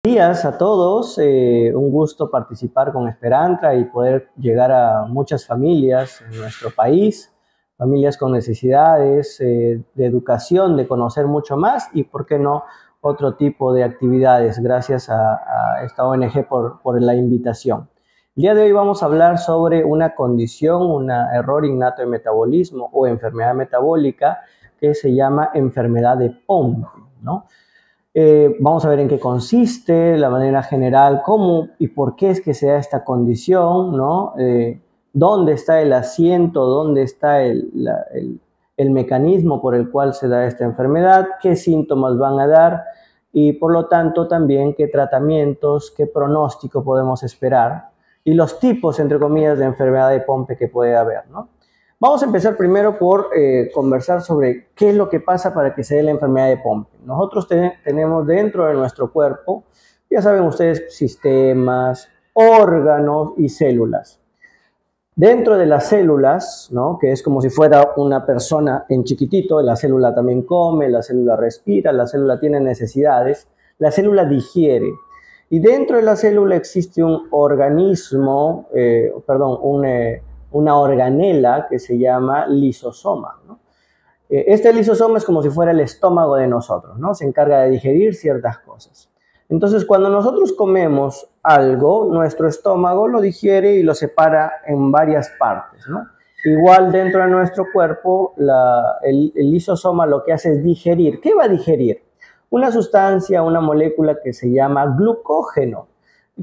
Días a todos, un gusto participar con Esperantra y poder llegar a muchas familias en nuestro país, familias con necesidades de educación, de conocer mucho más y, por qué no, otro tipo de actividades. Gracias a esta ONG por la invitación. El día de hoy vamos a hablar sobre una condición, un error innato de metabolismo o enfermedad metabólica que se llama enfermedad de Pompe, ¿no? Vamos a ver en qué consiste, la manera general, cómo y por qué es que se da esta condición, ¿no? Dónde está el asiento, dónde está el mecanismo por el cual se da esta enfermedad, qué síntomas van a dar y, por lo tanto, también qué tratamientos, qué pronóstico podemos esperar y los tipos, entre comillas, de enfermedad de Pompe que puede haber, ¿no? Vamos a empezar primero por conversar sobre qué es lo que pasa para que se dé la enfermedad de Pompe. Nosotros tenemos dentro de nuestro cuerpo, ya saben ustedes, sistemas, órganos y células. Dentro de las células, ¿no?, que es como si fuera una persona en chiquitito, la célula también come, la célula respira, la célula tiene necesidades, la célula digiere. Y dentro de la célula existe un organismo, una organela que se llama lisosoma, ¿no? Este lisosoma es como si fuera el estómago de nosotros, ¿no? Se encarga de digerir ciertas cosas. Entonces, cuando nosotros comemos algo, nuestro estómago lo digiere y lo separa en varias partes, ¿no? Igual dentro de nuestro cuerpo, el lisosoma lo que hace es digerir. ¿Qué va a digerir? Una sustancia, una molécula que se llama glucógeno.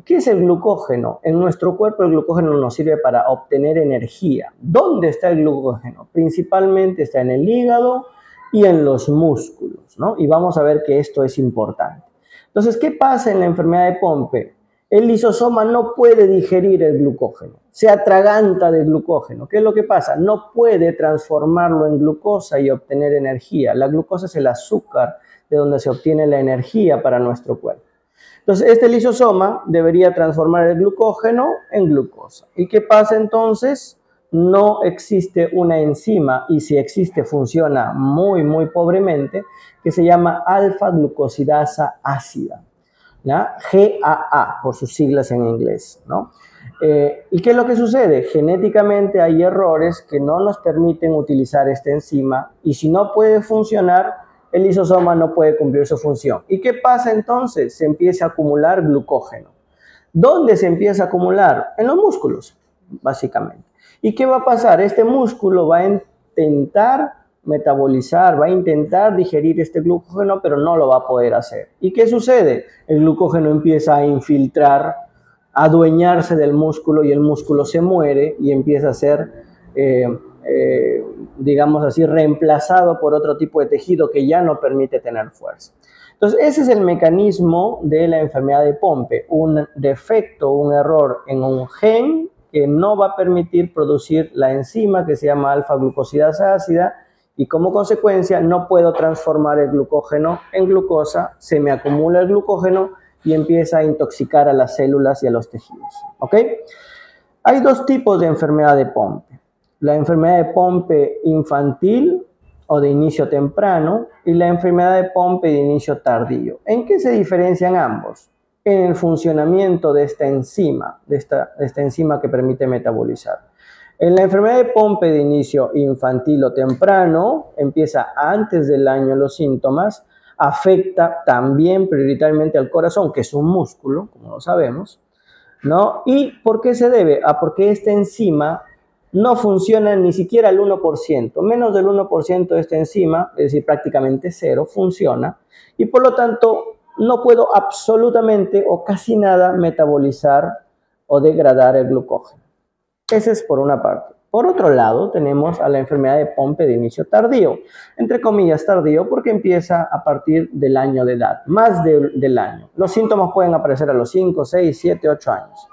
¿Qué es el glucógeno? En nuestro cuerpo el glucógeno nos sirve para obtener energía. ¿Dónde está el glucógeno? Principalmente está en el hígado y en los músculos, ¿no? Y vamos a ver que esto es importante. Entonces, ¿qué pasa en la enfermedad de Pompe? El lisosoma no puede digerir el glucógeno, se atraganta de glucógeno. ¿Qué es lo que pasa? No puede transformarlo en glucosa y obtener energía. La glucosa es el azúcar de donde se obtiene la energía para nuestro cuerpo. Entonces, este lisosoma debería transformar el glucógeno en glucosa. ¿Y qué pasa entonces? No existe una enzima, y si existe funciona muy, muy pobremente, que se llama alfa-glucosidasa ácida, ¿ya? GAA, por sus siglas en inglés, ¿no? ¿Y qué es lo que sucede? Genéticamente hay errores que no nos permiten utilizar esta enzima, y si no puede funcionar, el lisosoma no puede cumplir su función. ¿Y qué pasa entonces? Se empieza a acumular glucógeno. ¿Dónde se empieza a acumular? En los músculos, básicamente. ¿Y qué va a pasar? Este músculo va a intentar metabolizar, va a intentar digerir este glucógeno, pero no lo va a poder hacer. ¿Y qué sucede? El glucógeno empieza a infiltrar, a adueñarse del músculo y el músculo se muere y empieza a ser digamos así, reemplazado por otro tipo de tejido que ya no permite tener fuerza. Entonces, ese es el mecanismo de la enfermedad de Pompe, un defecto, un error en un gen que no va a permitir producir la enzima que se llama alfa-glucosidasa ácida y como consecuencia no puedo transformar el glucógeno en glucosa, se me acumula el glucógeno y empieza a intoxicar a las células y a los tejidos, ¿ok? Hay dos tipos de enfermedad de Pompe. La enfermedad de Pompe infantil o de inicio temprano y la enfermedad de Pompe de inicio tardío. ¿En qué se diferencian ambos? En el funcionamiento de esta enzima, de esta enzima que permite metabolizar. En la enfermedad de Pompe de inicio infantil o temprano, empieza antes del año los síntomas, afecta también prioritariamente al corazón, que es un músculo, como lo sabemos, ¿no? ¿Y por qué se debe? Porque esta enzima no funciona ni siquiera al 1%, menos del 1% de esta enzima, es decir, prácticamente cero, funciona, y por lo tanto no puedo absolutamente o casi nada metabolizar o degradar el glucógeno. Ese es por una parte. Por otro lado, tenemos a la enfermedad de Pompe de inicio tardío, entre comillas tardío, porque empieza a partir del año de edad, más del año. Los síntomas pueden aparecer a los 5, 6, 7, 8 años.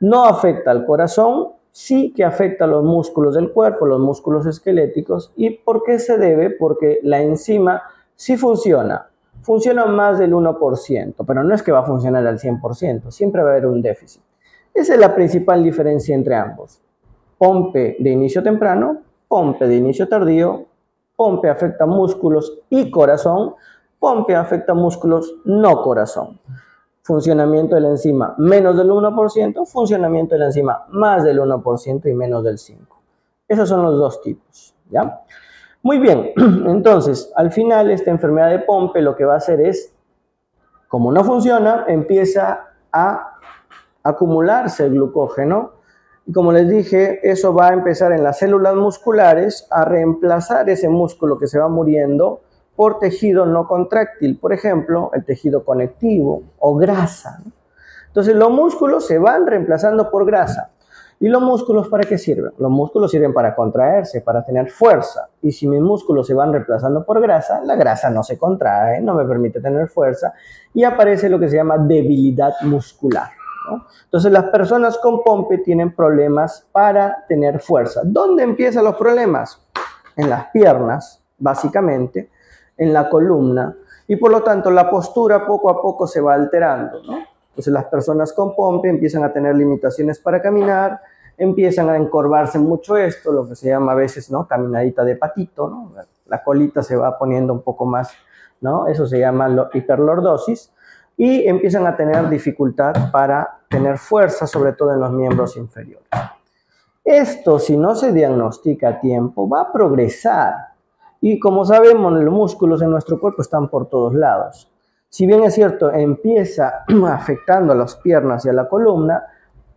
No afecta al corazón, sí que afecta a los músculos del cuerpo, los músculos esqueléticos. ¿Y por qué se debe? Porque la enzima sí funciona más del 1%, pero no es que va a funcionar al 100%, siempre va a haber un déficit. Esa es la principal diferencia entre ambos. Pompe de inicio temprano, Pompe de inicio tardío, Pompe afecta músculos y corazón, Pompe afecta músculos no corazón. funcionamiento de la enzima menos del 1%, funcionamiento de la enzima más del 1% y menos del 5%. Esos son los dos tipos, ¿ya? Muy bien, entonces, al final esta enfermedad de Pompe lo que va a hacer es, como no funciona, empieza a acumularse el glucógeno y como les dije, eso va a empezar en las células musculares a reemplazar ese músculo que se va muriendo por tejido no contráctil, por ejemplo, el tejido conectivo o grasa. Entonces los músculos se van reemplazando por grasa. ¿Y los músculos para qué sirven? Los músculos sirven para contraerse, para tener fuerza. Y si mis músculos se van reemplazando por grasa, la grasa no se contrae, no me permite tener fuerza y aparece lo que se llama debilidad muscular, ¿no? Entonces las personas con Pompe tienen problemas para tener fuerza. ¿Dónde empiezan los problemas? En las piernas, básicamente, en la columna, y por lo tanto la postura poco a poco se va alterando, ¿no? Entonces las personas con Pompe empiezan a tener limitaciones para caminar, empiezan a encorvarse mucho esto, lo que se llama a veces, ¿no?, caminadita de patito, ¿no? La colita se va poniendo un poco más, ¿no? Eso se llama hiperlordosis, y empiezan a tener dificultad para tener fuerza, sobre todo en los miembros inferiores. Esto, si no se diagnostica a tiempo, va a progresar. Y como sabemos, los músculos en nuestro cuerpo están por todos lados. Si bien es cierto, empieza afectando a las piernas y a la columna,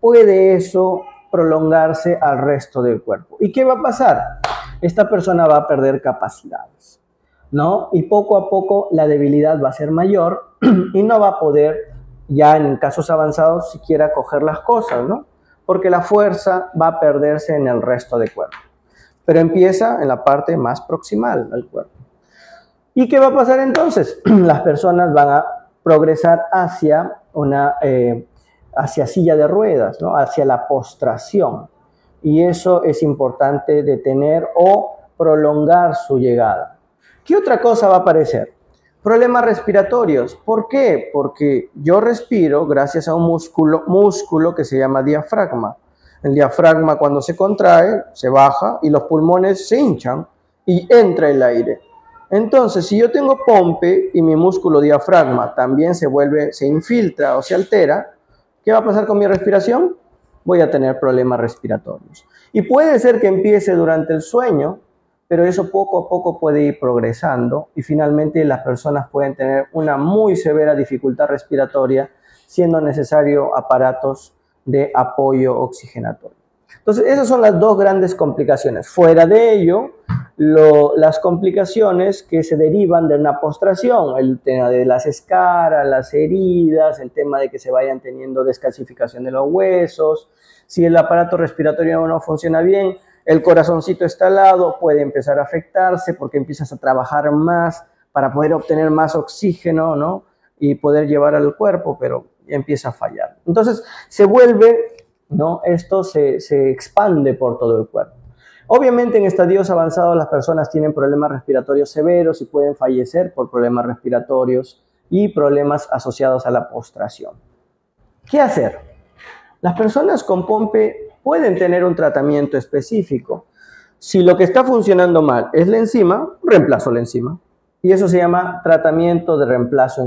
puede eso prolongarse al resto del cuerpo. ¿Y qué va a pasar? Esta persona va a perder capacidades, ¿no? Y poco a poco la debilidad va a ser mayor y no va a poder, ya en casos avanzados, siquiera coger las cosas, ¿no? Porque la fuerza va a perderse en el resto del cuerpo. Pero empieza en la parte más proximal al cuerpo. ¿Y qué va a pasar entonces? Las personas van a progresar hacia hacia silla de ruedas, ¿no? Hacia la postración. Y eso es importante detener o prolongar su llegada. ¿Qué otra cosa va a aparecer? Problemas respiratorios. ¿Por qué? Porque yo respiro gracias a un músculo que se llama diafragma. El diafragma, cuando se contrae, se baja y los pulmones se hinchan y entra el aire. Entonces, si yo tengo Pompe y mi músculo diafragma también se infiltra o se altera, ¿qué va a pasar con mi respiración? Voy a tener problemas respiratorios. Y puede ser que empiece durante el sueño, pero eso poco a poco puede ir progresando y finalmente las personas pueden tener una muy severa dificultad respiratoria, siendo necesario aparatos de apoyo oxigenatorio. Entonces, esas son las dos grandes complicaciones. Fuera de ello, las complicaciones que se derivan de una postración, el tema de las escaras, las heridas, el tema de que se vayan teniendo descalcificación de los huesos, si el aparato respiratorio no funciona bien, el corazoncito está al lado, puede empezar a afectarse porque empiezas a trabajar más para poder obtener más oxígeno, ¿no? Y poder llevar al cuerpo, pero empieza a fallar. Entonces se vuelve, ¿no? Esto se expande por todo el cuerpo. Obviamente en estadios avanzados las personas tienen problemas respiratorios severos y pueden fallecer por problemas respiratorios y problemas asociados a la postración. ¿Qué hacer? Las personas con Pompe pueden tener un tratamiento específico. Si lo que está funcionando mal es la enzima, reemplazo la enzima. Y eso se llama tratamiento de reemplazo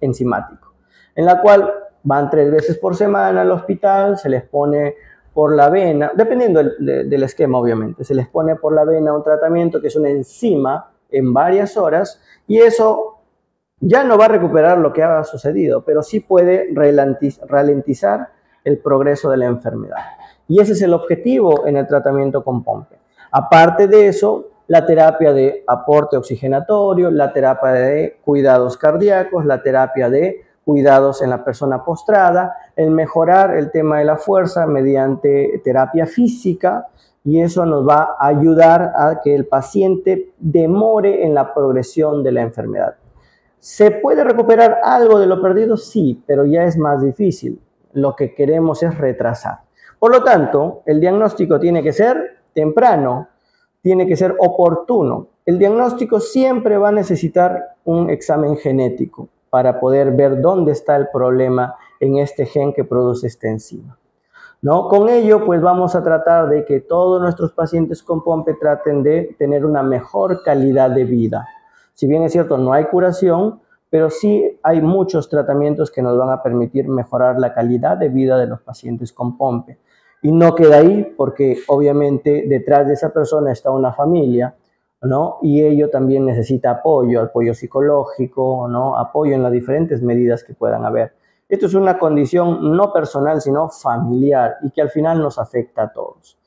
enzimático, en la cual van 3 veces por semana al hospital, se les pone por la vena, dependiendo del esquema obviamente, se les pone por la vena un tratamiento que es una enzima en varias horas y eso ya no va a recuperar lo que ha sucedido, pero sí puede ralentizar el progreso de la enfermedad. Y ese es el objetivo en el tratamiento con Pompe. Aparte de eso, la terapia de aporte oxigenatorio, la terapia de cuidados cardíacos, la terapia de cuidados en la persona postrada, el mejorar el tema de la fuerza mediante terapia física, y eso nos va a ayudar a que el paciente demore en la progresión de la enfermedad. ¿Se puede recuperar algo de lo perdido? Sí, pero ya es más difícil. Lo que queremos es retrasar. Por lo tanto, el diagnóstico tiene que ser temprano, tiene que ser oportuno. El diagnóstico siempre va a necesitar un examen genético para poder ver dónde está el problema en este gen que produce esta enzima, ¿no? Con ello, pues vamos a tratar de que todos nuestros pacientes con Pompe traten de tener una mejor calidad de vida. Si bien es cierto, no hay curación, pero sí hay muchos tratamientos que nos van a permitir mejorar la calidad de vida de los pacientes con POMPE. Y no queda ahí, porque obviamente detrás de esa persona está una familia, ¿no? Y ello también necesita apoyo, apoyo psicológico, ¿no? Apoyo en las diferentes medidas que puedan haber. Esto es una condición no personal, sino familiar, y que al final nos afecta a todos.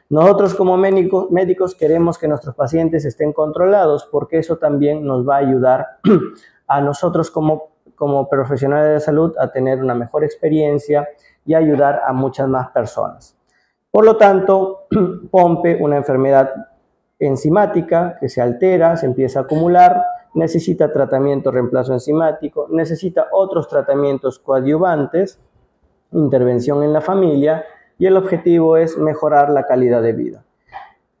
Nosotros como médicos queremos que nuestros pacientes estén controlados, porque eso también nos va a ayudar a nosotros como profesionales de salud a tener una mejor experiencia y ayudar a muchas más personas. Por lo tanto, POMPE, una enfermedad enzimática que se altera, se empieza a acumular, necesita tratamiento reemplazo enzimático, necesita otros tratamientos coadyuvantes, intervención en la familia, y el objetivo es mejorar la calidad de vida.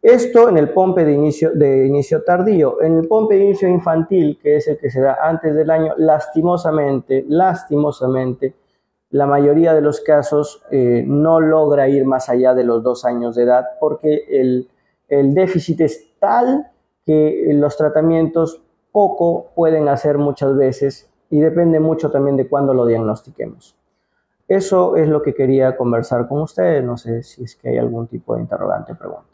Esto en el POMPE de inicio tardío. En el POMPE de inicio infantil, que es el que se da antes del año, lastimosamente, la mayoría de los casos no logra ir más allá de los 2 años de edad, porque el déficit es tal que los tratamientos poco pueden hacer muchas veces, y depende mucho también de cuándo lo diagnostiquemos. Eso es lo que quería conversar con ustedes. No sé si es que hay algún tipo de interrogante o pregunta.